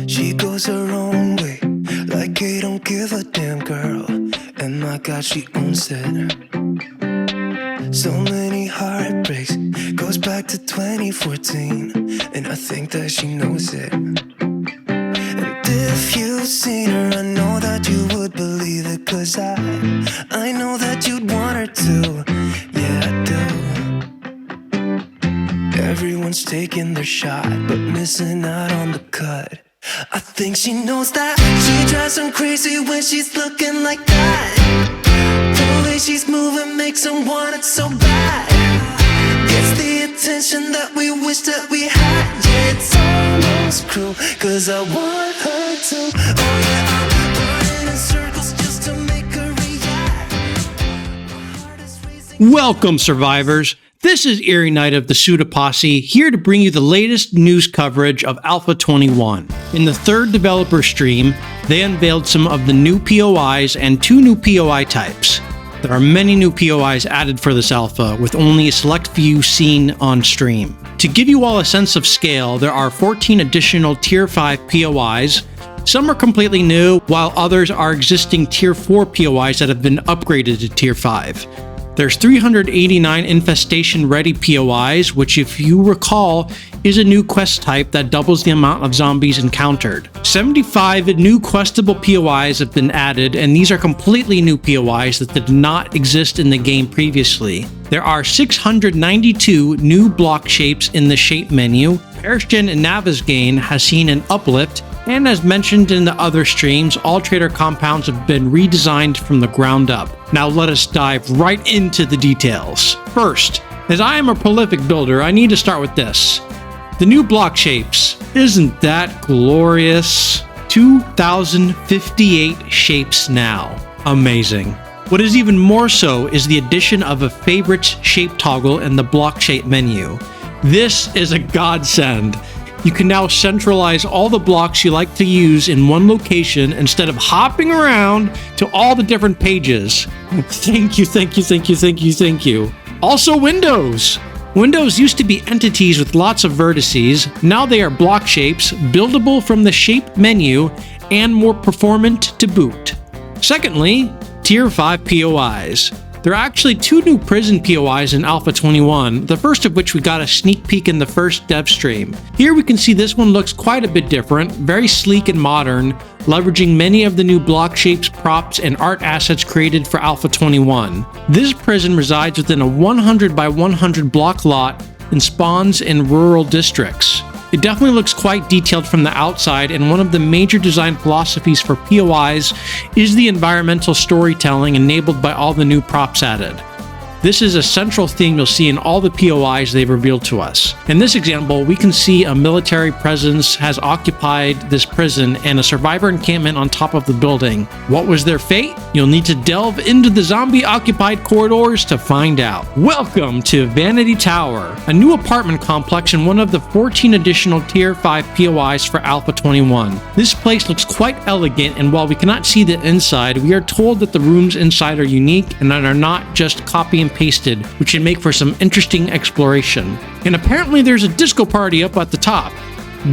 She goes her own way, like I don't give a damn girl. And my God, she owns it. So many heartbreaks, goes back to 2014, and I think that she knows it. And if you've seen her, I know that you would believe it, 'cause I know that you'd want her to. Yeah, I do. Everyone's taking their shot, but missing out on the cut. I think she knows that. She drives them crazy when she's looking like that. The way she's moving makes them want it so bad. Gets the attention that we wish that we had. Yeah, it's almost cruel, 'cause I want her to. Oh yeah, I'm running in circles just to make her react. Welcome, survivors. This is Eerie Knight of the Suda Posse, here to bring you the latest news coverage of Alpha 21. In the third developer stream, they unveiled some of the new POIs and 2 new POI types. There are many new POIs added for this alpha, with only a select few seen on stream. To give you all a sense of scale, there are 14 additional Tier 5 POIs. Some are completely new, while others are existing Tier 4 POIs that have been upgraded to Tier 5. There's 389 infestation-ready POIs, which, if you recall, is a new quest type that doubles the amount of zombies encountered. 75 new questable POIs have been added, and these are completely new POIs that did not exist in the game previously. There are 692 new block shapes in the shape menu. Perishton and Navezgane has seen an uplift, and as mentioned in the other streams, all trader compounds have been redesigned from the ground up. Now let us dive right into the details. First, as I am a prolific builder, I need to start with this. The new block shapes. Isn't that glorious? 2,058 shapes now. Amazing. What is even more so is the addition of a favorites shape toggle in the block shape menu. This is a godsend. You can now centralize all the blocks you like to use in one location instead of hopping around to all the different pages. Thank you, thank you, thank you, thank you, thank you. Also, windows. Windows used to be entities with lots of vertices. Now they are block shapes, buildable from the shape menu, and more performant to boot. Secondly, Tier 5 POIs. There are actually 2 new prison POIs in Alpha 21, the first of which we got a sneak peek in the first dev stream. Here we can see this one looks quite a bit different, very sleek and modern, leveraging many of the new block shapes, props, and art assets created for Alpha 21. This prison resides within a 100 by 100 block lot and spawns in rural districts. It definitely looks quite detailed from the outside, and one of the major design philosophies for POIs is the environmental storytelling enabled by all the new props added. This is a central theme you'll see in all the POIs they've revealed to us. In this example, we can see a military presence has occupied this prison and a survivor encampment on top of the building. What was their fate? You'll need to delve into the zombie-occupied corridors to find out. Welcome to Vanity Tower, a new apartment complex and one of the 14 additional Tier 5 POIs for Alpha 21. This place looks quite elegant, and while we cannot see the inside, we are told that the rooms inside are unique and are not just copy and pasted, which should make for some interesting exploration. And apparently there's a disco party up at the top.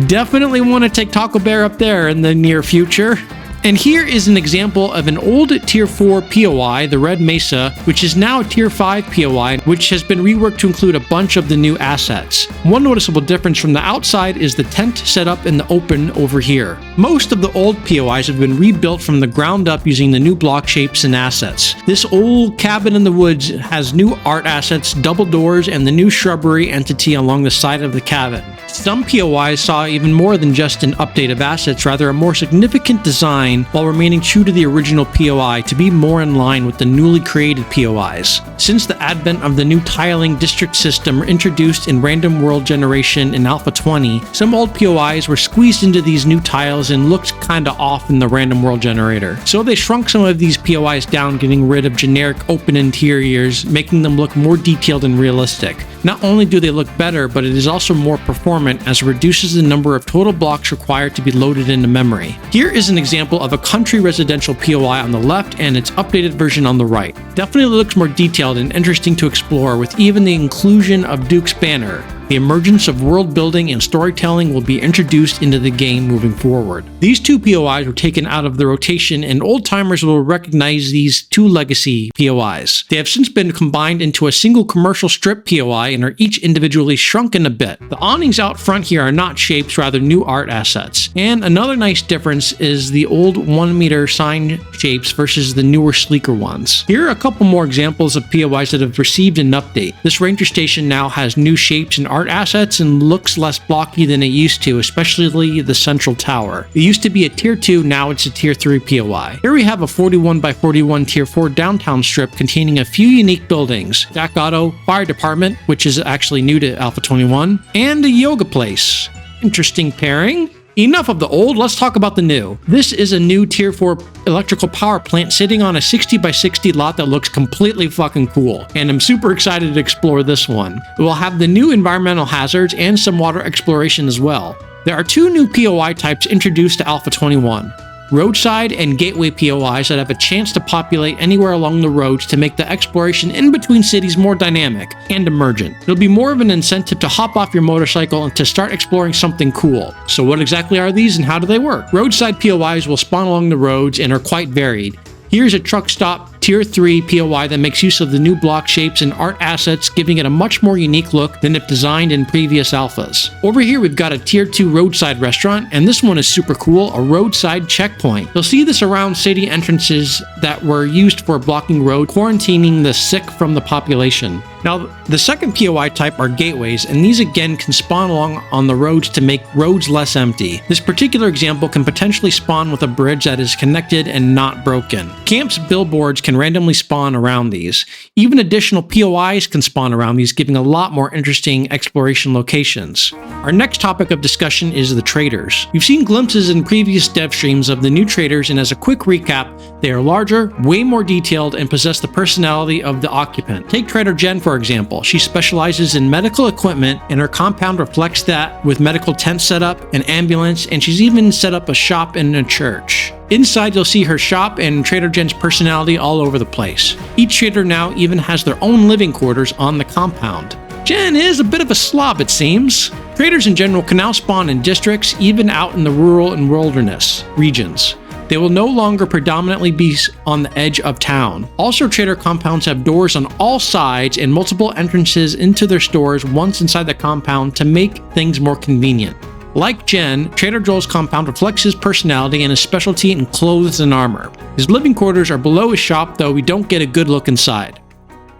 Definitely want to take Taco Bear up there in the near future. And here is an example of an old Tier 4 POI, the Red Mesa, which is now a Tier 5 POI, which has been reworked to include a bunch of the new assets. One noticeable difference from the outside is the tent set up in the open over here. Most of the old POIs have been rebuilt from the ground up using the new block shapes and assets. This old cabin in the woods has new art assets, double doors, and the new shrubbery entity along the side of the cabin. Some POIs saw even more than just an update of assets, rather a more significant design while remaining true to the original POI to be more in line with the newly created POIs. Since the advent of the new tiling district system introduced in random world generation in Alpha 20, some old POIs were squeezed into these new tiles and looked kinda off in the random world generator. So they shrunk some of these POIs down, getting rid of generic open interiors, making them look more detailed and realistic. Not only do they look better, but it is also more performant as it reduces the number of total blocks required to be loaded into memory. Here is an example of a country residential POI on the left and its updated version on the right. Definitely looks more detailed and interesting to explore, with even the inclusion of Duke's banner. The emergence of world building and storytelling will be introduced into the game moving forward. These two POIs were taken out of the rotation, and old-timers will recognize these two legacy POIs. They have since been combined into a single commercial strip POI and are each individually shrunken a bit. The awnings out front here are not shapes, rather new art assets. And another nice difference is the old 1 meter sign shapes versus the newer, sleeker ones. Here are a couple more examples of POIs that have received an update. This ranger station now has new shapes and art assets and looks less blocky than it used to, especially the central tower. It used to be a tier 2, now it's a tier 3 POI. Here we have a 41 by 41 tier 4 downtown strip containing a few unique buildings: Jack Auto, Fire Department, which is actually new to Alpha 21, and a yoga place. Interesting pairing. Enough of the old, let's talk about the new. This is a new tier 4 electrical power plant sitting on a 60 by 60 lot that looks completely fucking cool, and I'm super excited to explore this one. It will have the new environmental hazards and some water exploration as well. There are two new POI types introduced to Alpha 21. Roadside and gateway POIs that have a chance to populate anywhere along the roads to make the exploration in between cities more dynamic and emergent. It'll be more of an incentive to hop off your motorcycle and to start exploring something cool. So what exactly are these and how do they work? Roadside POIs will spawn along the roads and are quite varied. Here's a truck stop tier 3 POI that makes use of the new block shapes and art assets, giving it a much more unique look than if designed in previous alphas. Over here we've got a tier 2 roadside restaurant, and this one is super cool, a roadside checkpoint. You'll see this around city entrances that were used for blocking road, quarantining the sick from the population. Now, the second POI type are gateways, and these again can spawn along on the roads to make roads less empty. This particular example can potentially spawn with a bridge that is connected and not broken. Camps' billboards can randomly spawn around these. Even additional POIs can spawn around these, giving a lot more interesting exploration locations. Our next topic of discussion is the traders. You've seen glimpses in previous dev streams of the new traders, and as a quick recap, they are larger, way more detailed, and possess the personality of the occupant. Take Trader Jen for example. She specializes in medical equipment, and her compound reflects that with medical tent setup, an ambulance, and she's even set up a shop in a church. Inside you'll see her shop and Trader Jen's personality all over the place. Each trader now even has their own living quarters on the compound. Jen is a bit of a slob, it seems. Traders in general can now spawn in districts, even out in the rural and wilderness regions. They will no longer predominantly be on the edge of town. Also, trader compounds have doors on all sides and multiple entrances into their stores once inside the compound to make things more convenient. Like Jen, Trader Joel's compound reflects his personality and his specialty in clothes and armor. His living quarters are below his shop, though we don't get a good look inside.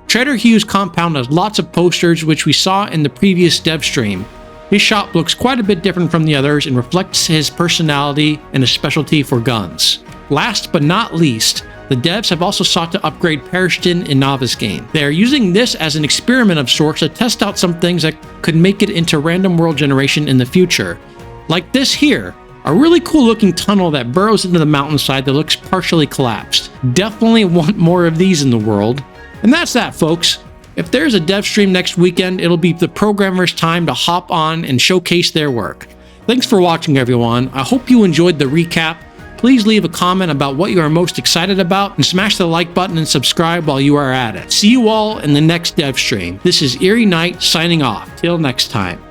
Trader Hugh's compound has lots of posters, which we saw in the previous dev stream. His shop looks quite a bit different from the others and reflects his personality and his specialty for guns. Last but not least, the devs have also sought to upgrade Perishton in Novice Game. They are using this as an experiment of sorts to test out some things that could make it into random world generation in the future. Like this here, a really cool looking tunnel that burrows into the mountainside that looks partially collapsed. Definitely want more of these in the world. And that's that, folks. If there's a dev stream next weekend, it'll be the programmers' time to hop on and showcase their work. Thanks for watching, everyone. I hope you enjoyed the recap. Please leave a comment about what you are most excited about and smash the like button and subscribe while you are at it. See you all in the next dev stream. This is Eerie Knight signing off. Till next time.